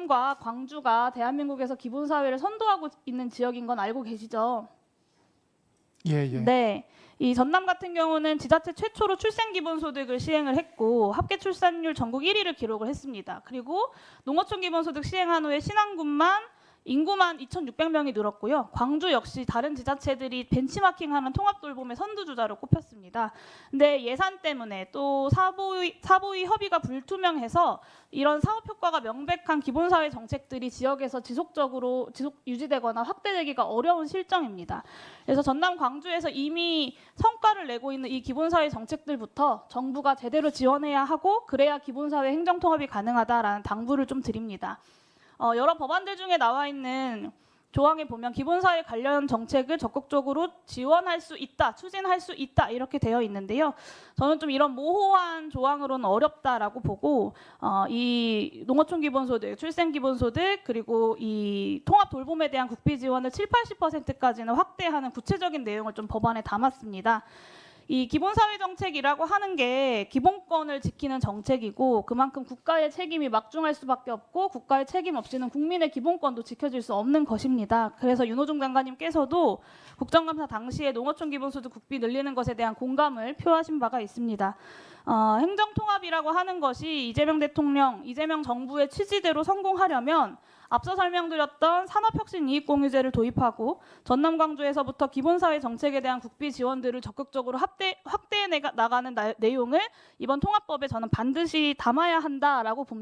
전남과 광주가 대한민국에서 기본사회를 선도하고 있는 지역인 건 알고 계시죠? 예. 네. 이 전남 같은 경우는 지자체 최초로 출생기본소득을 시행을 했고 합계 출산율 전국 1위를 기록을 했습니다. 그리고 농어촌 기본소득 시행한 후에 신안군만 인구만 2,600명이 늘었고요. 광주 역시 다른 지자체들이 벤치마킹하는 통합돌봄의 선두주자로 꼽혔습니다. 근데 예산 때문에 또 사보위 협의가 불투명해서 이런 사업 효과가 명백한 기본사회 정책들이 지역에서 지속 유지되거나 확대되기가 어려운 실정입니다. 그래서 전남 광주에서 이미 성과를 내고 있는 이 기본사회 정책들부터 정부가 제대로 지원해야 하고 그래야 기본사회 행정통합이 가능하다라는 당부를 좀 드립니다. 여러 법안들 중에 나와 있는 조항에 보면 기본사회 관련 정책을 적극적으로 지원할 수 있다, 추진할 수 있다 이렇게 되어 있는데요. 저는 좀 이런 모호한 조항으로는 어렵다라고 보고 이 농어촌 기본소득, 출생 기본소득 그리고 이 통합 돌봄에 대한 국비 지원을 70~80%까지는 확대하는 구체적인 내용을 좀 법안에 담았습니다. 이 기본사회 정책이라고 하는 게 기본권을 지키는 정책이고 그만큼 국가의 책임이 막중할 수밖에 없고 국가의 책임 없이는 국민의 기본권도 지켜질 수 없는 것입니다. 그래서 윤호중 장관님께서도 국정감사 당시에 농어촌 기본소득 국비 늘리는 것에 대한 공감을 표하신 바가 있습니다. 행정통합이라고 하는 것이 이재명 대통령, 이재명 정부의 취지대로 성공하려면 앞서 설명드렸던 산업혁신 이익공유제를 도입하고 전남 광주에서부터 기본사회 정책에 대한 국비 지원들을 적극적으로 확대해 나가는 내용을 이번 통합법에 저는 반드시 담아야 한다라고 봅니다.